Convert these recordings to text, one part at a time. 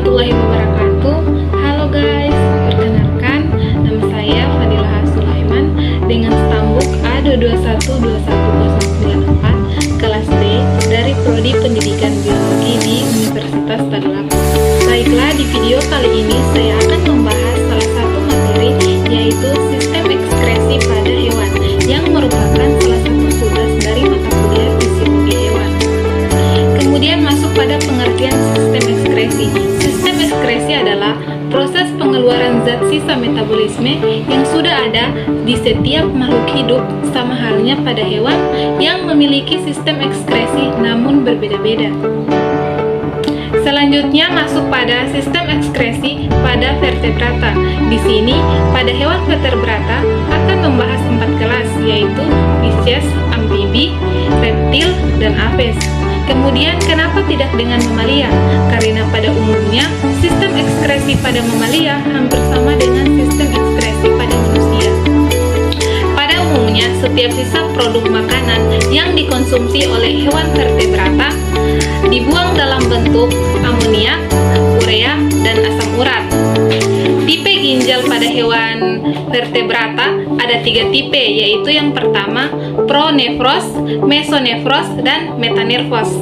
warahmatullahi wabarakatuh. Halo guys, perkenalkan nama saya Fadilah Sulaiman dengan stambuk A2212104 kelas D dari Prodi Pendidikan Biologi di Universitas Tadulako. Baiklah, di video kali ini saya akan membahas salah satu materi, yaitu sistem ekskresi pada hewan, yang merupakan salah satu tugas dari mata kuliah fisiologi hewan. Kemudian masuk pada pengertian sistem ekskresi. Sistem ekskresi adalah proses pengeluaran zat sisa metabolisme yang sudah ada di setiap makhluk hidup, sama halnya pada hewan yang memiliki sistem ekskresi namun berbeda-beda. Selanjutnya masuk pada sistem ekskresi pada vertebrata. Di sini, pada hewan vertebrata akan membahas 4 kelas, yaitu Pisces, amfibi, reptil, dan aves. Kemudian, kenapa tidak dengan mamalia? Karena pada umumnya, sistem ekskresi pada mamalia hampir sama dengan sistem ekskresi pada manusia. Pada umumnya, setiap sisa produk makanan yang dikonsumsi oleh hewan vertebrata dibuang dalam bentuk amoniak, urea, dan asam urat. Tipe ginjal pada hewan vertebrata ada 3 tipe, yaitu yang pertama pronefros, mesonefros, dan metanervos.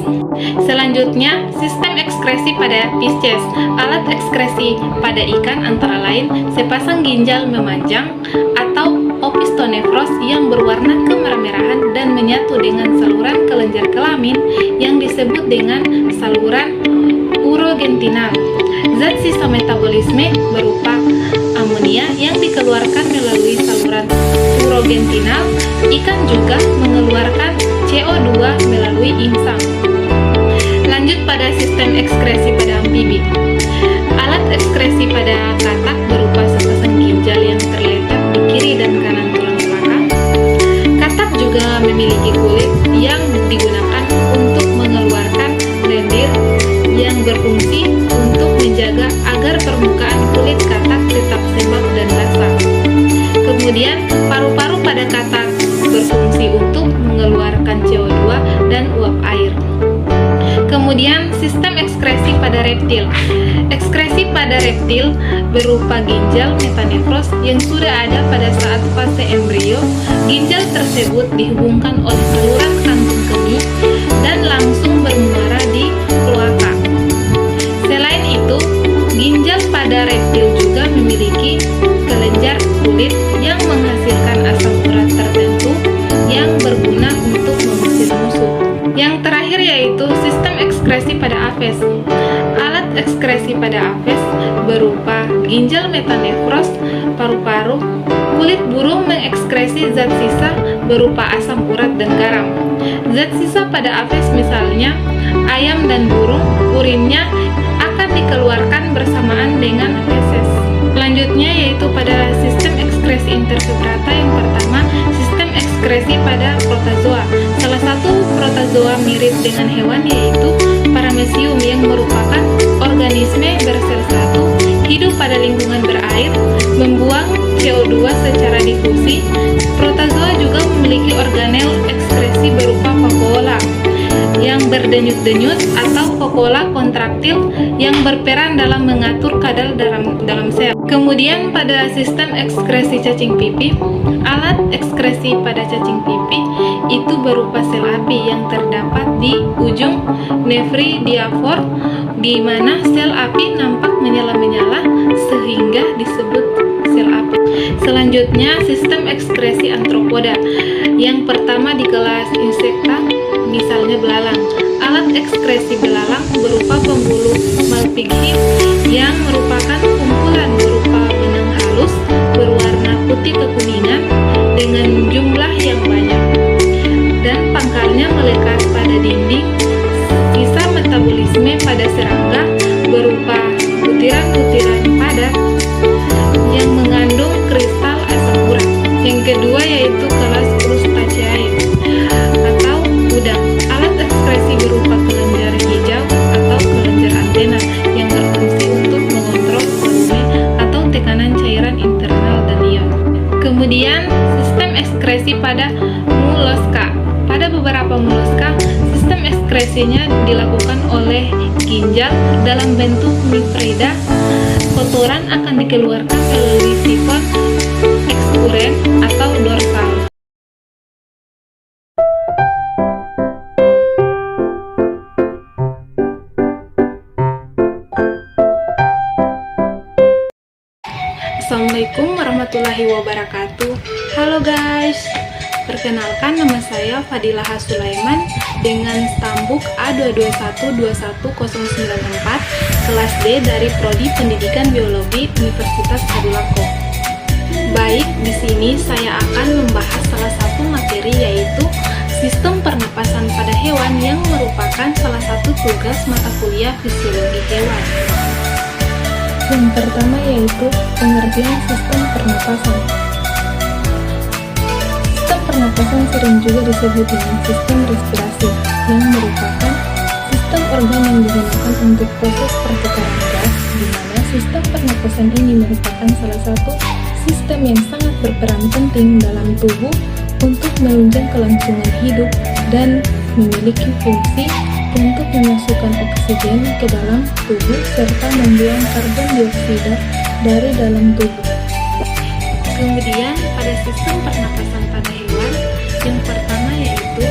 Selanjutnya, sistem ekskresi pada Pisces. Alat ekskresi pada ikan antara lain sepasang ginjal memanjang atau opistonefros yang berwarna kemerah-merahan dan menyatu dengan saluran kelenjar kelamin yang disebut dengan saluran urogentinal. Zat sisa metabolisme berupa amonia yang dikeluarkan melalui saluran urogentinal. Ikan juga mengeluarkan CO2 melalui insang. Lanjut pada sistem ekskresi pada amfibi. Alat ekskresi pada katak berupa sepasang ginjal yang terletak di kiri dan kanan tulang belakang. Katak juga memiliki kulit yang digunakan untuk mengeluarkan lendir yang berfungsi untuk menjaga agar permukaan kulit katak tetap sembab dan basah. Kemudian, paru-paru pada katak berfungsi untuk mengeluarkan CO2 dan uap air. Kemudian, sistem ekskresi pada reptil. Ekskresi pada reptil berupa ginjal metanefros yang sudah ada pada saat fase embrio. Ginjal tersebut dihubungkan oleh saluran kantung kemih dan langsung bermuara di kloaka. Selain itu, ginjal pada reptil juga memiliki kelenjar kulit yang menghasilkan asam urat tertentu yang berguna untuk mengusir musuh. Yang terakhir yaitu sistem ekskresi pada aves. Alat ekskresi pada aves berupa ginjal metanefros, paru-paru. Kulit burung mengekskresi zat sisa berupa asam urat dan garam. Zat sisa pada aves misalnya ayam dan burung, urinnya akan dikeluarkan bersamaan dengan feses. Selanjutnya yaitu pada sistem ekskresi intervertebrata. Yang pertama, sistem ekskresi pada protozoa. Salah satu protozoa mirip dengan hewan yaitu Paramecium yang merupakan organisme bersel satu, hidup pada lingkungan berair, membuang CO2 secara difusi. Protozoa juga memiliki organel ekskresi berupa vakuola yang berdenyut-denyut atau vakuola kontraktil yang berperan dalam mengatur kadar dalam sel. Kemudian pada sistem ekskresi cacing pipih, alat ekskresi pada cacing pipih itu berupa sel api yang terdapat di ujung nephridiaphore, di mana sel api nampak menyala-menyala sehingga disebut sel api. Selanjutnya sistem ekskresi antropoda. Yang pertama di kelas insekta, misalnya belalang. Alat ekskresi belalang berupa pembuluh Malpighi yang merupakan kumpulan berupa benang halus berwarna putih kekuningan dengan jumlah yang banyak, dan pangkalnya melekat pada dinding. Sisa metabolisme pada serangga berupa butiran-butiran padat yang mengandung kristal asam urat. Yang kedua yaitu kelas Crustaceae atau udang. Alat ekskresi berupa kelenjar hijau atau kelenjar antena yang berfungsi untuk mengontrol volume atau tekanan cairan internal dan ion. Kemudian sistem ekskresi pada moluska. Pada beberapa moluska, sistem Sistem ekskresinya dilakukan oleh ginjal dalam bentuk mifrida. Kotoran akan dikeluarkan melalui sifon eksuren atau dorsal. Assalamualaikum warahmatullahi wabarakatuh. Halo guys, perkenalkan nama saya Fadilah Sulaiman dengan stambuk A221-21094 kelas D dari Prodi Pendidikan Biologi Universitas Tadulako. Baik, di sini saya akan membahas salah satu materi yaitu sistem pernapasan pada hewan yang merupakan salah satu tugas mata kuliah fisiologi hewan. Yang pertama yaitu pengertian sistem pernapasan. Sistem pernapasan sering juga disebut dengan sistem respirasi, yang merupakan sistem organ yang digunakan untuk proses pertukaran gas, di mana sistem pernapasan ini merupakan salah satu sistem yang sangat berperan penting dalam tubuh untuk menunjang kelangsungan hidup dan memiliki fungsi untuk memasukkan oksigen ke dalam tubuh serta membuang karbon dioksida dari dalam tubuh. Kemudian pada sistem pernapasan pada hewan, yang pertama yaitu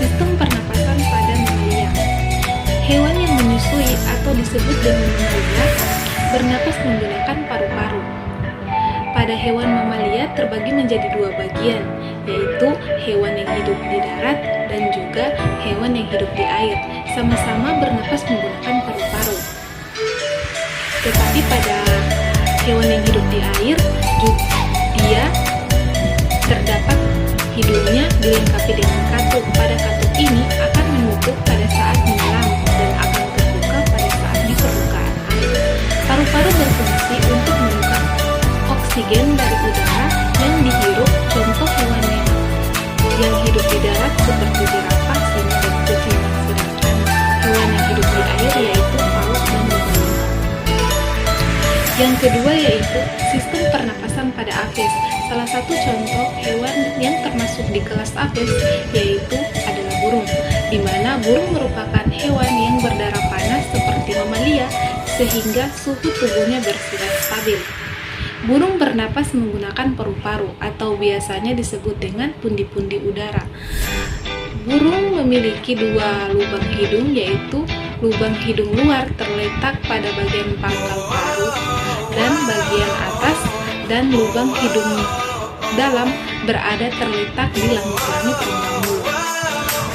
sistem pernapasan pada mamalia. Hewan yang menyusui atau disebut dengan mamalia bernapas menggunakan paru-paru. Pada hewan mamalia terbagi menjadi dua bagian, yaitu hewan yang hidup di darat dan juga hewan yang hidup di air, sama-sama bernapas menggunakan paru-paru. Tetapi pada hewan yang hidup di air, dia terdapat hidungnya dilengkapi dengan katup. Pada katup ini akan menutup pada saat menyelam dan akan terbuka pada saat di permukaan air. Paru-paru berfungsi untuk menukar oksigen dari udara yang dihirup. Contoh hewan yang hidup di darat seperti jerapah, singa, dan kucing. Sedangkan hewan yang hidup di air yaitu paus dan lumba-lumba. Yang kedua yaitu sistem pernapasan pada aves. Salah satu contoh hewan yang termasuk di kelas aves yaitu adalah burung, di mana burung merupakan hewan yang berdarah panas seperti mamalia sehingga suhu tubuhnya bersifat stabil. Burung bernapas menggunakan paru-paru atau biasanya disebut dengan pundi-pundi udara. Burung memiliki dua lubang hidung, yaitu lubang hidung luar terletak pada bagian pangkal paru dan bagian atas, dan lubang hidung dalam berada terletak di langit-langit mulut.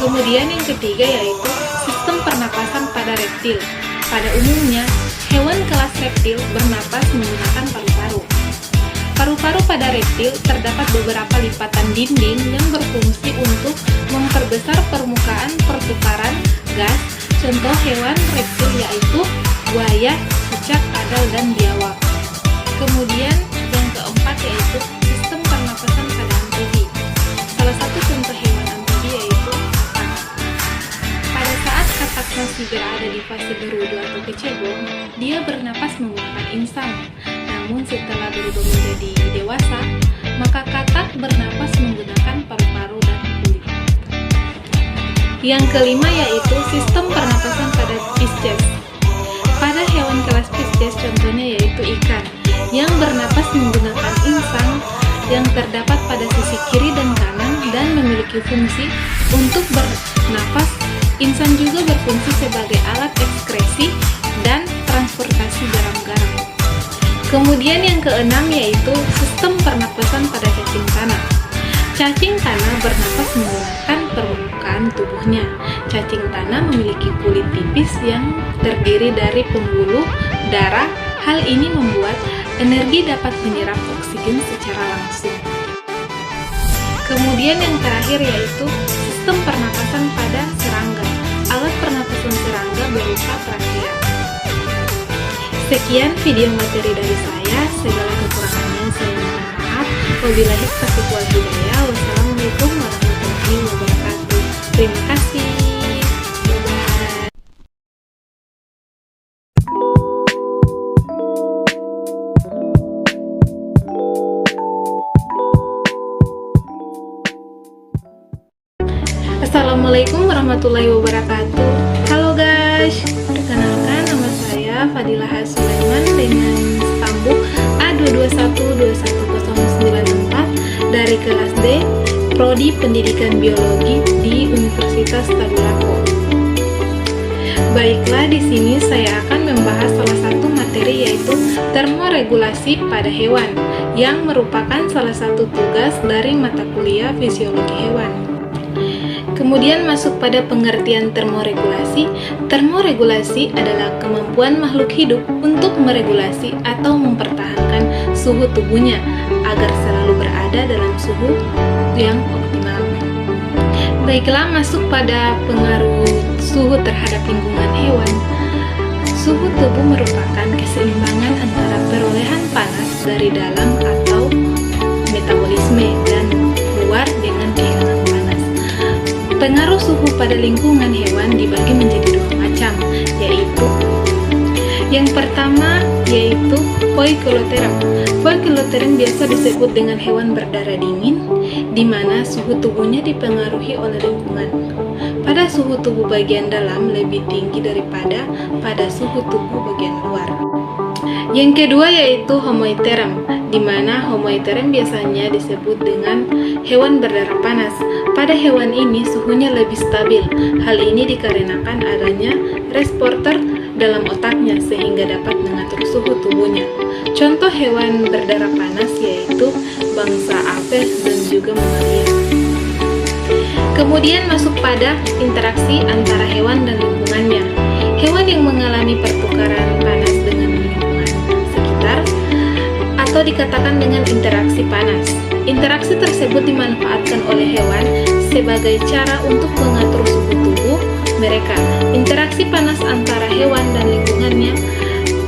Kemudian yang ketiga yaitu sistem pernapasan pada reptil. Pada umumnya, hewan kelas reptil bernapas menggunakan paru-paru. Paru-paru pada reptil terdapat beberapa lipatan dinding yang berfungsi untuk memperbesar permukaan pertukaran gas. Contoh hewan reptil yaitu buaya, cicak, kadal, dan biawak. Kemudian yang keempat yaitu sistem pernapasan pada amfibi. Salah satu contoh hewan amfibi yaitu katak. Pada saat katak masih berada di fase berudu atau kecebong, dia bernapas menggunakan insang. Namun setelah berubah menjadi dewasa, maka katak bernapas menggunakan paru-paru dan kulit. Yang kelima yaitu sistem pernapasan pada Pisces. Pada hewan kelas Pisces contohnya yaitu ikan yang bernapas menggunakan insang yang terdapat pada sisi kiri dan kanan dan memiliki fungsi untuk bernapas. Insang juga berfungsi sebagai alat ekskresi dan transportasi garam-garam. Kemudian yang keenam yaitu sistem pernapasan pada cacing tanah. Cacing tanah bernapas menggunakan permukaan tubuhnya. Cacing tanah memiliki kulit tipis yang terdiri dari pembuluh darah. Hal ini membuat energi dapat menyerap oksigen secara langsung. Kemudian yang terakhir yaitu sistem pernapasan pada serangga. Alat pernapasan serangga berupa trakea. Sekian video materi dari saya, segala kekurangannya saya mohon maaf. Wabillahi taufiq wal hidayah. Wassalamualaikum warahmatullahi wabarakatuh. Terima kasih. Bye-bye. Assalamualaikum Assalamualaikum warahmatullahi wabarakatuh. Halo guys, perkenalkan nama saya Fadilah Sulaiman dengan stambuk A2212104 dari kelas D, Prodi Pendidikan Biologi di Universitas Tadulako. Baiklah, di sini saya akan membahas salah satu materi, yaitu termoregulasi pada hewan, yang merupakan salah satu tugas dari mata kuliah fisiologi hewan. Kemudian masuk pada pengertian termoregulasi. Termoregulasi adalah kemampuan makhluk hidup untuk meregulasi atau mempertahankan suhu tubuhnya agar selalu berada dalam suhu yang optimal. Baiklah, masuk pada pengaruh suhu terhadap lingkungan hewan. Suhu tubuh merupakan keseimbangan antara perolehan panas dari dalam atau metabolisme dan keluar dengan kehilangan panas. Pengaruh suhu pada lingkungan hewan dibagi menjadi dua macam, yaitu yang pertama yaitu poikiloterm. Poikiloterm biasa disebut dengan hewan berdarah dingin, di mana suhu tubuhnya dipengaruhi oleh lingkungan. Pada suhu tubuh bagian dalam lebih tinggi daripada pada suhu tubuh bagian luar. Yang kedua yaitu homoiterm, di mana homoiterm biasanya disebut dengan hewan berdarah panas. Pada hewan ini suhunya lebih stabil. Hal ini dikarenakan adanya reseptor dalam otaknya sehingga dapat mengatur suhu tubuhnya. Contoh hewan berdarah panas yaitu bangsa apes dan juga mamalia. Kemudian masuk pada interaksi antara hewan dan lingkungannya. Hewan yang mengalami pertukaran panas dengan lingkungan sekitar atau dikatakan dengan interaksi panas. Interaksi tersebut dimanfaatkan oleh hewan sebagai cara untuk mengatur suhu tubuh mereka. Interaksi panas antara hewan dan lingkungannya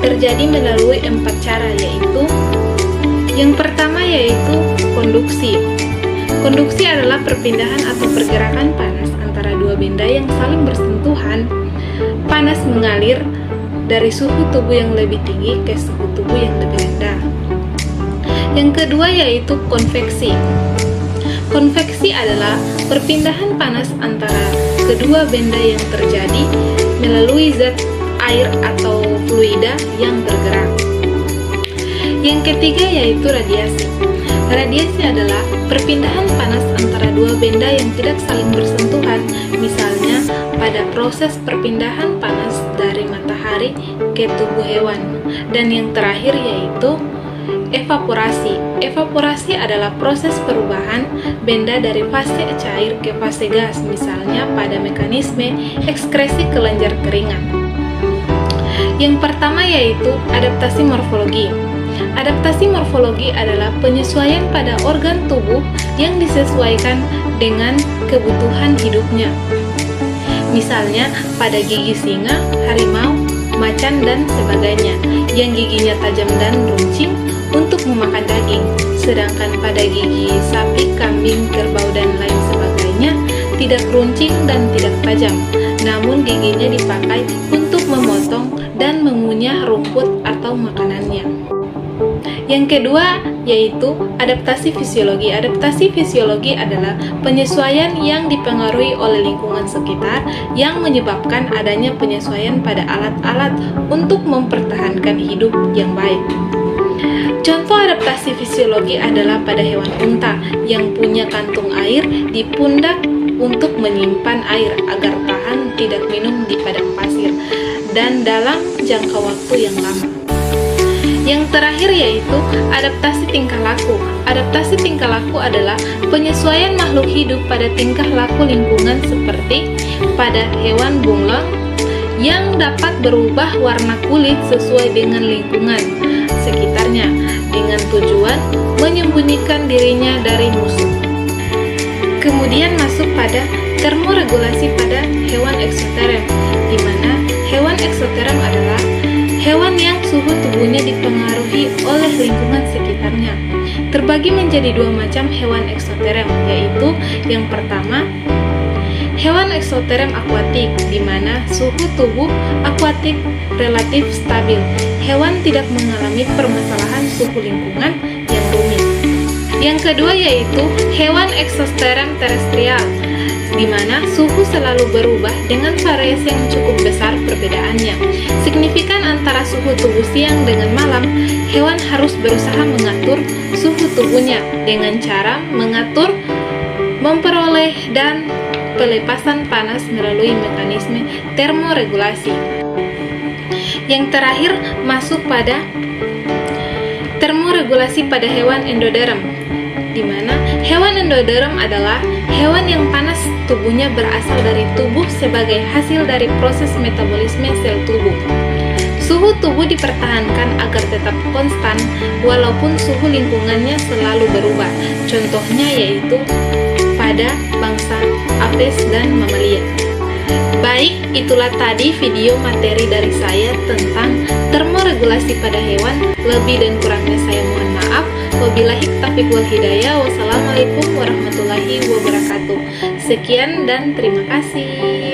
terjadi melalui 4 cara, yaitu yang pertama yaitu konduksi. Konduksi adalah perpindahan atau pergerakan panas antara dua benda yang saling bersentuhan. Panas mengalir dari suhu tubuh yang lebih tinggi ke suhu tubuh yang lebih rendah. Yang kedua yaitu konveksi. Konveksi adalah perpindahan panas antara kedua benda yang terjadi melalui zat air atau fluida yang bergerak. Yang ketiga yaitu radiasi. Radiasi adalah perpindahan panas antara dua benda yang tidak saling bersentuhan, misalnya pada proses perpindahan panas dari matahari ke tubuh hewan. Dan yang terakhir yaitu evaporasi. Evaporasi adalah proses perubahan benda dari fase cair ke fase gas, misalnya pada mekanisme ekskresi kelenjar keringat. Yang pertama yaitu adaptasi morfologi. Adaptasi morfologi adalah penyesuaian pada organ tubuh yang disesuaikan dengan kebutuhan hidupnya. Misalnya pada gigi singa, harimau, macan, dan sebagainya, yang giginya tajam dan runcing untuk memakan daging, sedangkan pada gigi sapi, kambing, kerbau, dan lain sebagainya tidak runcing dan tidak tajam, namun giginya dipakai untuk memotong dan mengunyah rumput atau makanannya. Yang kedua yaitu adaptasi fisiologi. Adaptasi fisiologi adalah penyesuaian yang dipengaruhi oleh lingkungan sekitar yang menyebabkan adanya penyesuaian pada alat-alat untuk mempertahankan hidup yang baik. Contoh adaptasi fisiologi adalah pada hewan unta yang punya kantung air di pundak untuk menyimpan air agar tahan tidak minum di padang pasir dan dalam jangka waktu yang lama. Yang terakhir yaitu adaptasi tingkah laku. Adaptasi tingkah laku adalah penyesuaian makhluk hidup pada tingkah laku lingkungan seperti pada hewan bunglon yang dapat berubah warna kulit sesuai dengan lingkungan sekitarnya dengan tujuan menyembunyikan dirinya dari musuh. Kemudian masuk pada termoregulasi pada hewan eksoterm, di mana hewan eksoterm adalah hewan yang suhu tubuhnya dipengaruhi oleh lingkungan sekitarnya. Terbagi menjadi dua macam hewan eksoterm, yaitu yang pertama, hewan eksoterm akuatik, di mana suhu tubuh akuatik relatif stabil. Hewan tidak mengalami permasalahan suhu lingkungan yang rumit. Yang kedua yaitu hewan eksoterm terestrial. di mana suhu selalu berubah dengan variasi yang cukup besar perbedaannya. Signifikan antara suhu tubuh siang dengan malam, hewan harus berusaha mengatur suhu tubuhnya dengan cara mengatur, memperoleh, dan pelepasan panas melalui mekanisme termoregulasi. Yang terakhir masuk pada termoregulasi pada hewan endoderm, di mana hewan endoderm adalah hewan yang panas tubuhnya berasal dari tubuh sebagai hasil dari proses metabolisme sel tubuh. Suhu tubuh dipertahankan agar tetap konstan walaupun suhu lingkungannya selalu berubah. Contohnya yaitu pada bangsa apes dan mamalia. Baik, itulah tadi video materi dari saya tentang termoregulasi pada hewan. Lebih dan kurangnya saya mohon maaf. Wabillahi taufiq wal hidayah. Wassalamualaikum warahmatullahi wabarakatuh. Sekian dan terima kasih.